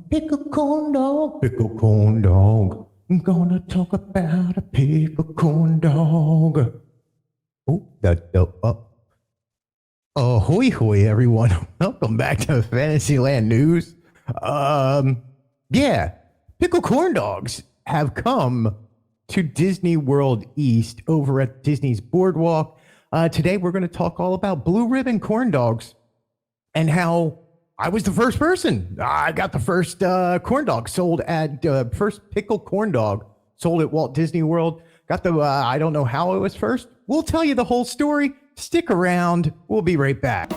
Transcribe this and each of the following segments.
Pickle corn dog, pickle corn dog. I'm gonna talk about a pickle corn dog. Ahoy hoy, everyone. Welcome back to Fantasyland News. Yeah, pickle corn dogs have come to Disney World East over at Disney's Boardwalk. Today, we're going to talk all about blue ribbon corn dogs and how I was the first person. I got the first corn dog sold at First Pickle Corn Dog, sold at Walt Disney World. Got the, I don't know how it was first. We'll tell you the whole story. Stick around. We'll be right back.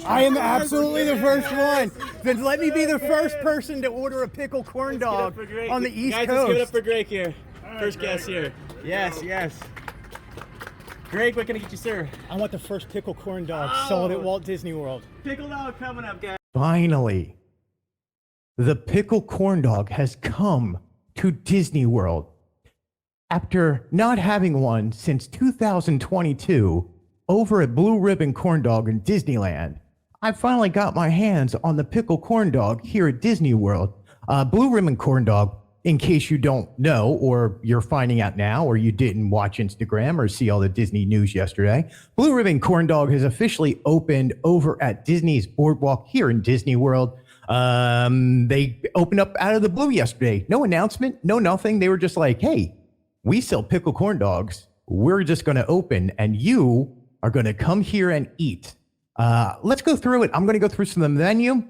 I am absolutely the first one. Then let me be the first person to order a pickle corn dog on the East Coast. Guys, let's give it up for Greg here. First guest here. Yes. Greg, what can I get you, sir? I want the first pickle corn dog sold at Walt Disney World. Pickle dog coming up, guys. Finally, the pickle corn dog has come to Disney World. After not having one since 2022 over at Blue Ribbon Corn Dog in Disneyland, I finally got my hands on the pickle corn dog here at Disney World. Blue Ribbon Corn Dog, in case you don't know, or you're finding out now, or you didn't watch Instagram or see all the Disney news yesterday, Blue Ribbon Corn Dog has officially opened over at Disney's Boardwalk here in Disney World. They opened up out of the blue yesterday. No announcement, no nothing. They were just like, hey, we sell pickle corn dogs. We're just going to open, and you are going to come here and eat. Let's go through it. I'm going to go through some of the menu,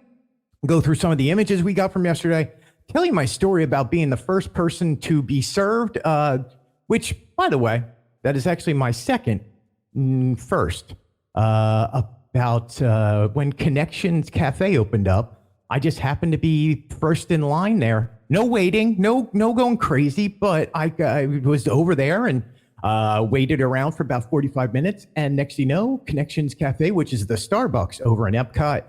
go through some of the images we got from yesterday, tell you my story about being the first person to be served, which, by the way, that is actually my second first. About when Connections Cafe opened up, I just happened to be first in line there. No waiting, no going crazy, but I was over there and waited around for about 45 minutes. And next thing you know, Connections Cafe, which is the Starbucks over in Epcot,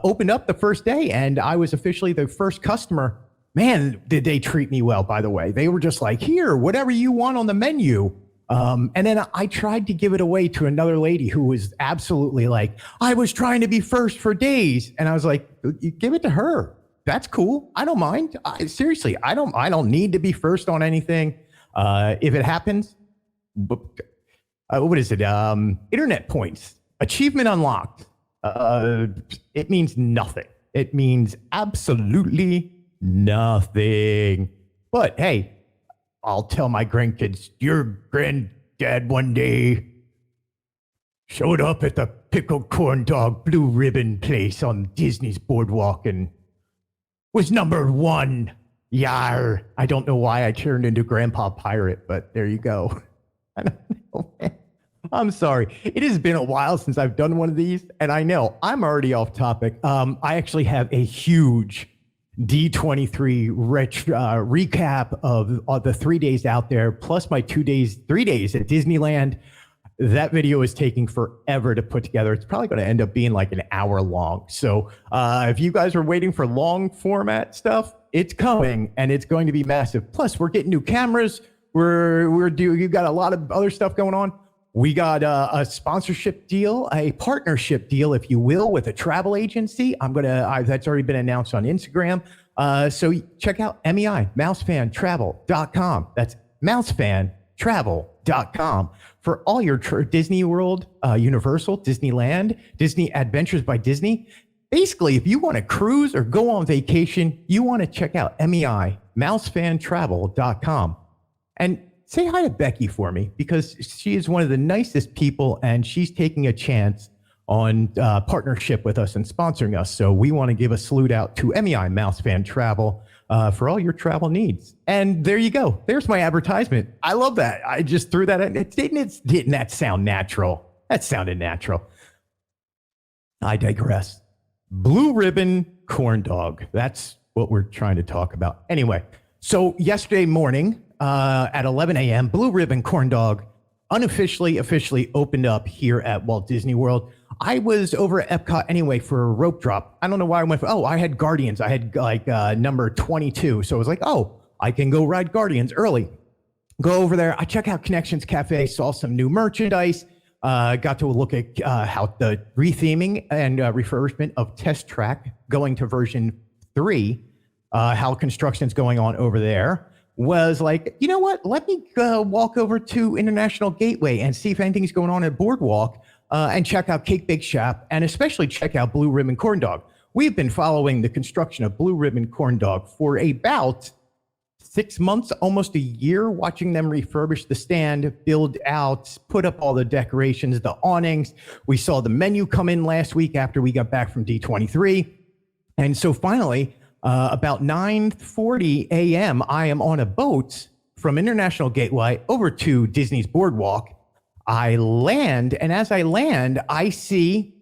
opened up the first day. And I was officially the first customer. Man, did they treat me well, by the way. They were just like, here, whatever you want on the menu. And then I tried to give it away to another lady who was absolutely like, I was trying to be first for days. And I was like, you give it to her. That's cool. I don't mind. Seriously, I don't need to be first on anything. If it happens, what is it? Internet points, achievement unlocked. It means nothing. It means absolutely nothing. But hey, I'll tell my grandkids, your granddad one day showed up at the pickle corn dog blue ribbon place on Disney's Boardwalk and was number one. Yar. I don't know why I turned into Grandpa Pirate, but there you go. I don't know, man. I'm sorry. It has been a while since I've done one of these, and I know I'm already off topic. I actually have a huge D23 recap of the 3 days out there, plus my 3 days at Disneyland. That video is taking forever to put together. It's probably going to end up being like an hour long. So if you guys are waiting for long format stuff, it's coming and it's going to be massive. Plus, we're getting new cameras. You got a lot of other stuff going on. We got a sponsorship deal, a partnership deal, if you will, with a travel agency. That's already been announced on Instagram. So check out MEI, mousefantravel.com. That's mousefantravel.com for all your Disney World, Universal, Disneyland, Disney Adventures by Disney. Basically, if you want to cruise or go on vacation, you want to check out MEI, mousefantravel.com. And say hi to Becky for me, because she is one of the nicest people and she's taking a chance on partnership with us and sponsoring us. So we want to give a salute out to MEI Mouse Fan Travel for all your travel needs. And there you go. There's my advertisement. I love that. I just threw that in. Didn't that sound natural? That sounded natural. I digress. Blue Ribbon Corn Dog. That's what we're trying to talk about. Anyway, so yesterday morning, at 11 a.m., Blue Ribbon Corn Dog officially opened up here at Walt Disney World. I was over at Epcot anyway for a rope drop. I don't know why I went I had Guardians. I had like number 22. So I was like, oh, I can go ride Guardians early. Go over there. I check out Connections Cafe, saw some new merchandise, got to look at how the retheming and refurbishment of Test Track going to version 3, how construction's going on over there. Was like, you know what? Let me walk over to International Gateway and see if anything's going on at Boardwalk and check out Cake Bake Shop and especially check out Blue Ribbon Corn Dog. We've been following the construction of Blue Ribbon Corn Dog for about 6 months, almost a year, watching them refurbish the stand, build out, put up all the decorations, the awnings. We saw the menu come in last week after we got back from D23. And so finally, about 9:40 a.m., I am on a boat from International Gateway over to Disney's Boardwalk. I land, and as I land, I see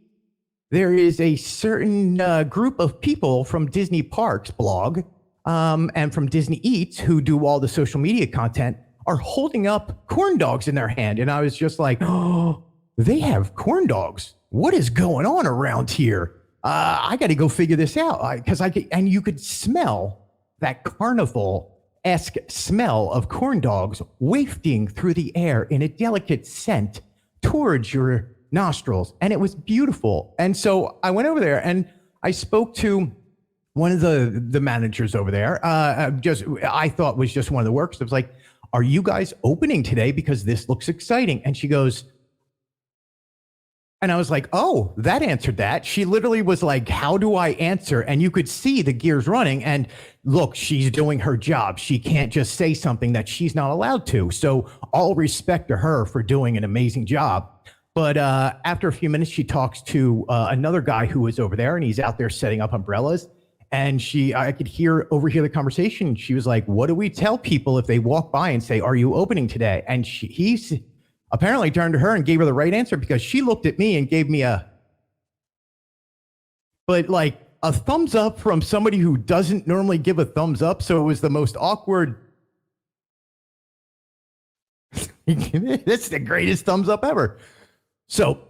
there is a certain group of people from Disney Parks blog and from Disney Eats, who do all the social media content, are holding up corn dogs in their hand. And I was just like, oh, they have corn dogs. What is going on around here? I got to go figure this out because and you could smell that carnival-esque smell of corn dogs wafting through the air in a delicate scent towards your nostrils. And it was beautiful. And so I went over there and I spoke to one of the managers over there. I thought was just one of the workers. I was like, are you guys opening today? Because this looks exciting. And she goes, and I was like, oh, that answered that. She literally was like, how do I answer? And you could see the gears running. And look, she's doing her job. She can't just say something that she's not allowed to. So all respect to her for doing an amazing job. But after a few minutes, she talks to another guy who was over there, and he's out there setting up umbrellas. And I could overhear the conversation. She was like, what do we tell people if they walk by and say, are you opening today? And he's apparently turned to her and gave her the right answer, because she looked at me and gave me a thumbs up from somebody who doesn't normally give a thumbs up. So it was the most awkward. This is the greatest thumbs up ever. So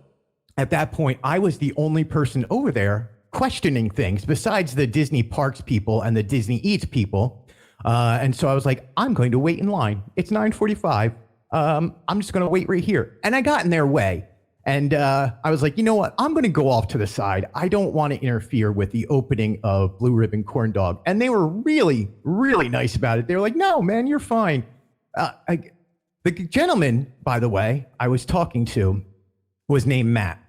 at that point, I was the only person over there questioning things besides the Disney Parks people and the Disney Eats people. And so I was like, I'm going to wait in line. It's 9:45. I'm just going to wait right here. And I got in their way. And I was like, you know what? I'm going to go off to the side. I don't want to interfere with the opening of Blue Ribbon Corn Dog. And they were really, really nice about it. They were like, no, man, you're fine. The gentleman, by the way, I was talking to was named Matt.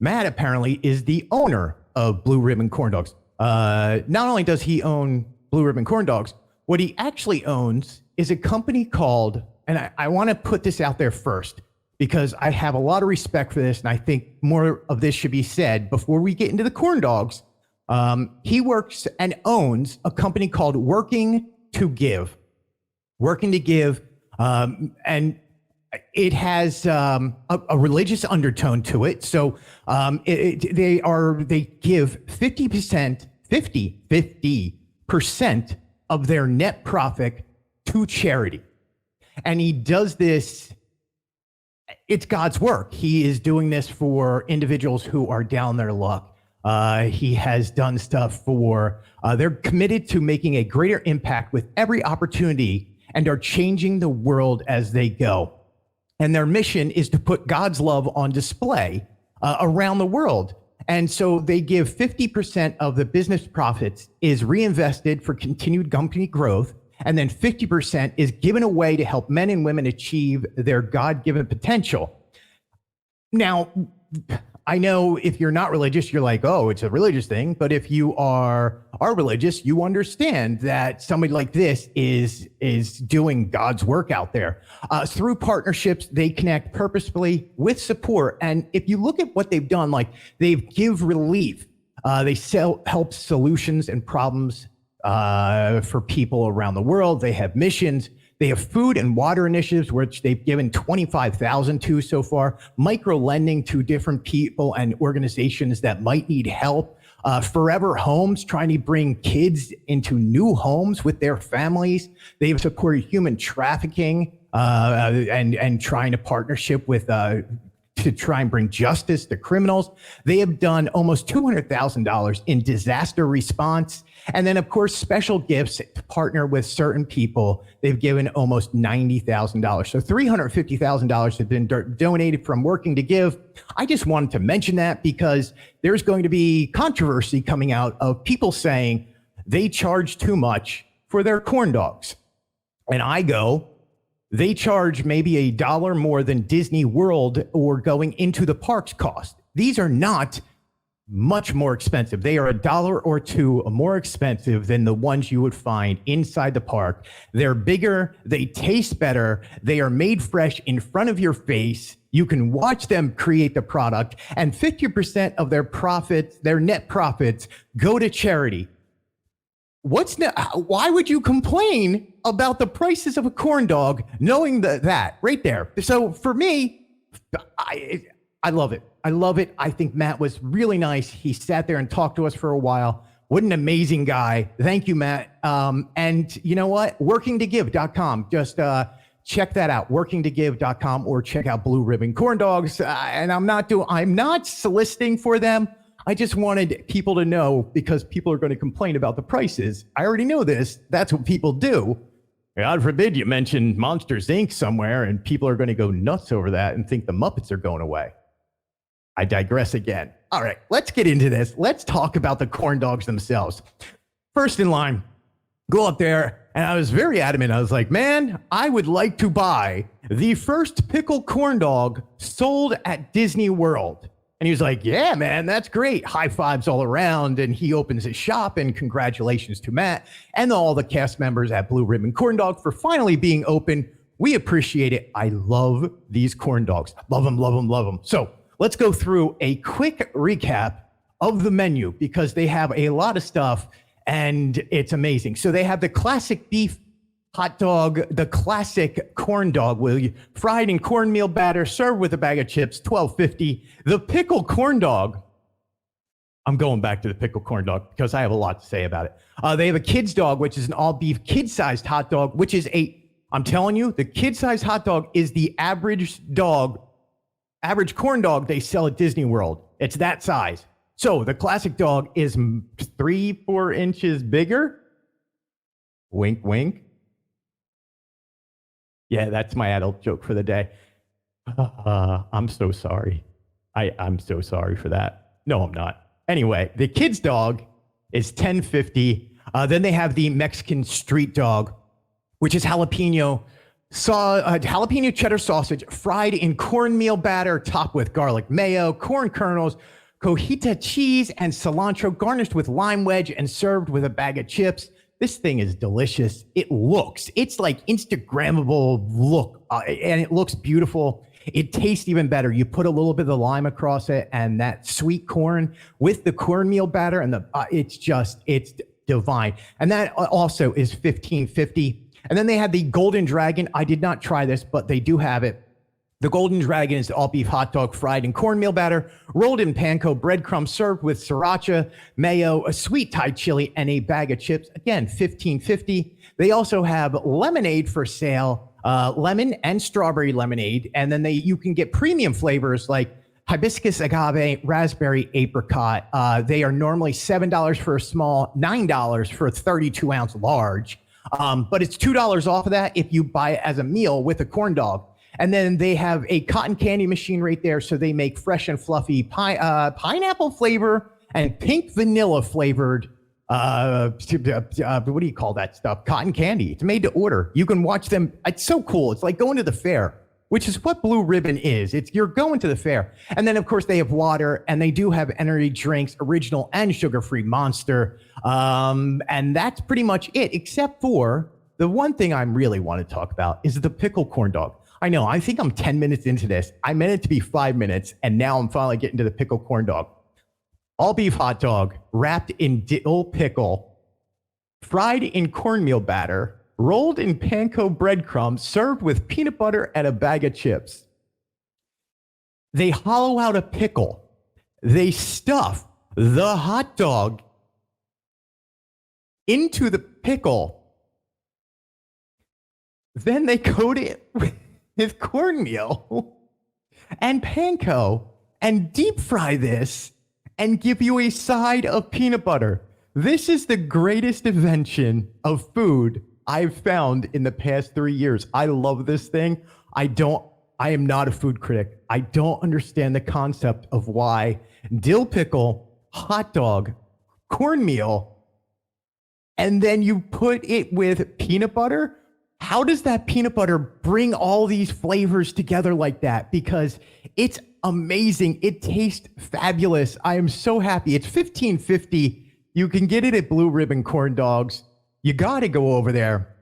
Matt apparently is the owner of Blue Ribbon Corn Dogs. Not only does he own Blue Ribbon Corn Dogs, what he actually owns is a company called, and I want to put this out there first, because I have a lot of respect for this, and I think more of this should be said before we get into the corn dogs. He works and owns a company called Working to Give. Working to Give, and it has a religious undertone to it. So they give 50% of their net profit to charity. And he does this, it's God's work. He is doing this for individuals who are down their luck. He has done stuff for, they're committed to making a greater impact with every opportunity and are changing the world as they go. And their mission is to put God's love on display around the world. And so they give 50% of the business profits is reinvested for continued company growth. And then 50% is given away to help men and women achieve their God-given potential. Now, I know if you're not religious, you're like, oh, it's a religious thing. But if you are religious, you understand that somebody like this is doing God's work out there. Through partnerships, they connect purposefully with support. And if you look at what they've done, like they give relief, they help solutions and problems for people around the world. They have missions. They have food and water initiatives, which they've given $25,000 to so far, micro lending to different people and organizations that might need help. Forever Homes, trying to bring kids into new homes with their families. They've supported human trafficking and trying to partnership with to try and bring justice to criminals. They have done almost $200,000 in disaster response. And then, of course, special gifts to partner with certain people. They've given almost $90,000. So $350,000 have been donated from Working to Give. I just wanted to mention that because there's going to be controversy coming out of people saying they charge too much for their corn dogs. And I go, they charge maybe $1 more than Disney World or going into the parks cost. These are not much more expensive. They are $1 or $2 more expensive than the ones you would find inside the park. They're bigger, they taste better, they are made fresh in front of your face. You can watch them create the product, and 50% of their profits, their net profits, go to charity. Why would you complain about the prices of a corn dog knowing that right there? So for me, I love it. I love it. I think Matt was really nice. He sat there and talked to us for a while. What an amazing guy. Thank you, Matt. And you know what? Workingtogive.com. Just check that out. Workingtogive.com, or check out Blue Ribbon Corn Dogs. And I'm not soliciting for them. I just wanted people to know, because people are going to complain about the prices. I already know this. That's what people do. God forbid you mention Monsters, Inc. somewhere and people are going to go nuts over that and think the Muppets are going away. I digress again. All right, let's get into this. Let's talk about the corn dogs themselves. First in line, go up there, and I was very adamant. I was like, man, I would like to buy the First Pickle Corn Dog sold at Disney World. And he was like, yeah, man, that's great. High fives all around. And he opens his shop, and congratulations to Matt and all the cast members at Blue Ribbon Corn Dog for finally being open. We appreciate it. I love these corn dogs. Love them, love them, love them. So let's go through a quick recap of the menu, because they have a lot of stuff and it's amazing. So they have the classic beef hot dog, the classic corn dog, fried in cornmeal batter, served with a bag of chips, $12.50. The pickle corn dog. I'm going back to the pickle corn dog because I have a lot to say about it. They have a kids dog, which is an all beef kid-sized hot dog, which is I'm telling you, the kid-sized hot dog is the average average corn dog they sell at Disney World. It's that size. So the classic dog is 3-4 inches bigger. Wink, wink. Yeah, that's my adult joke for the day. I'm so sorry. I'm so sorry for that. No, I'm not. Anyway, the kids dog is $10.50. Then they have the Mexican street dog, which is jalapeno cheddar sausage fried in cornmeal batter, topped with garlic mayo, corn kernels, cojita cheese, and cilantro, garnished with lime wedge and served with a bag of chips. This thing is delicious. It's like Instagrammable look, and it looks beautiful. It tastes even better. You put a little bit of the lime across it and that sweet corn with the cornmeal batter, and it's divine. And that also is $15.50. And then they have the Golden Dragon. I did not try this, but they do have it. The Golden Dragon is all beef hot dog fried in cornmeal batter, rolled in panko breadcrumbs, served with sriracha, mayo, a sweet Thai chili, and a bag of chips. Again, $15.50. They also have lemonade for sale, lemon and strawberry lemonade. And then you can get premium flavors like hibiscus agave, raspberry apricot. They are normally $7 for a small, $9 for a 32-ounce large. But it's $2 off of that if you buy it as a meal with a corn dog. And then they have a cotton candy machine right there. So they make fresh and fluffy pineapple flavor and pink vanilla flavored, what do you call that stuff? Cotton candy. It's made to order. You can watch them. It's so cool. It's like going to the fair, which is what Blue Ribbon is. You're going to the fair. And then, of course, they have water, and they do have energy drinks, original and sugar-free Monster. And that's pretty much it, except for the one thing I really want to talk about is the pickle corn dog. I know, I think I'm 10 minutes into this. I meant it to be 5 minutes, and now I'm finally getting to the pickle corn dog. All beef hot dog, wrapped in dill pickle, fried in cornmeal batter, rolled in panko breadcrumbs, served with peanut butter and a bag of chips. They hollow out a pickle. They stuff the hot dog into the pickle. Then they coat it with cornmeal and panko and deep fry this and give you a side of peanut butter. This is the greatest invention of food I've found in the past 3 years. I love this thing. I am not a food critic. I don't understand the concept of why dill pickle, hot dog, cornmeal, and then you put it with peanut butter. How does that peanut butter bring all these flavors together like that? Because it's amazing. It tastes fabulous. I am so happy. It's $15.50. You can get it at Blue Ribbon Corn Dogs. You got to go over there.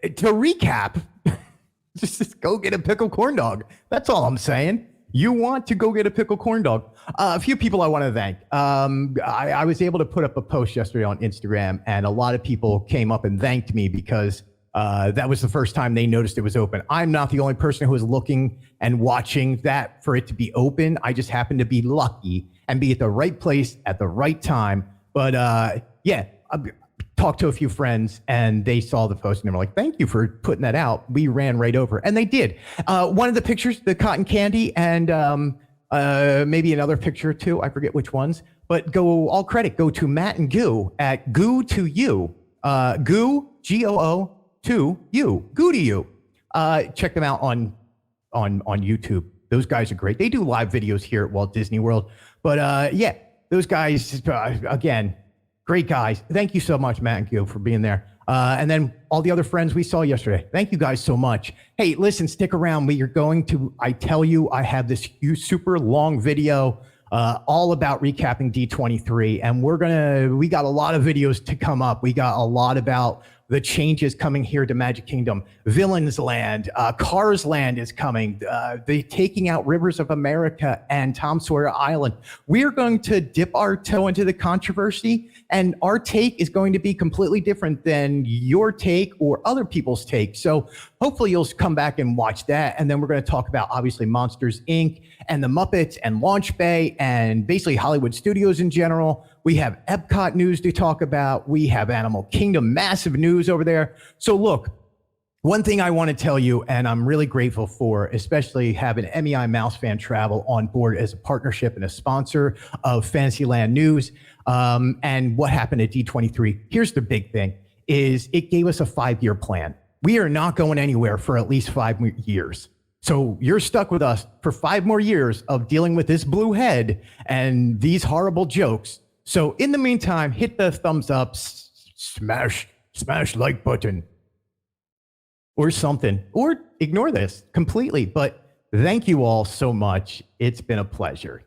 To recap, just go get a pickled corn dog. That's all I'm saying. You want to go get a pickled corn dog. A few people I want to thank. I was able to put up a post yesterday on Instagram, and a lot of people came up and thanked me because that was the first time they noticed it was open. I'm not the only person who was looking and watching that for it to be open. I just happened to be lucky and be at the right place at the right time. But yeah, I talked to a few friends and they saw the post and they were like, thank you for putting that out. We ran right over. And they did. One of the pictures, the cotton candy, and maybe another picture too. I forget which ones. But all credit go to Matt and Goo at Goo to You. Goo, Goo to You. Goo to You. Check them out on YouTube. Those guys are great. They do live videos here at Walt Disney World. But yeah, those guys, again, great guys. Thank you so much, Matt and Gil, for being there. And then all the other friends we saw yesterday. Thank you guys so much. Hey, listen, stick around. We are going to, I tell you, I have this huge, super long video all about recapping D23. And we got a lot of videos to come up. We got a lot about the changes coming here to Magic Kingdom. Villains Land, Cars Land is coming. The taking out Rivers of America and Tom Sawyer Island. We're going to dip our toe into the controversy, and our take is going to be completely different than your take or other people's take. So hopefully you'll come back and watch that. And then we're going to talk about, obviously, Monsters, Inc. and the Muppets and Launch Bay and basically Hollywood Studios in general. We have Epcot news to talk about. We have Animal Kingdom, massive news over there. So look, one thing I want to tell you, and I'm really grateful for, especially having MEI Mouse Fan Travel on board as a partnership and a sponsor of Fantasyland News, and what happened at D23. Here's the big thing, is it gave us a 5-year plan. We are not going anywhere for at least 5 years. So you're stuck with us for 5 more years of dealing with this blue head and these horrible jokes. So in the meantime, hit the thumbs up, smash like button or something, or ignore this completely. But thank you all so much. It's been a pleasure.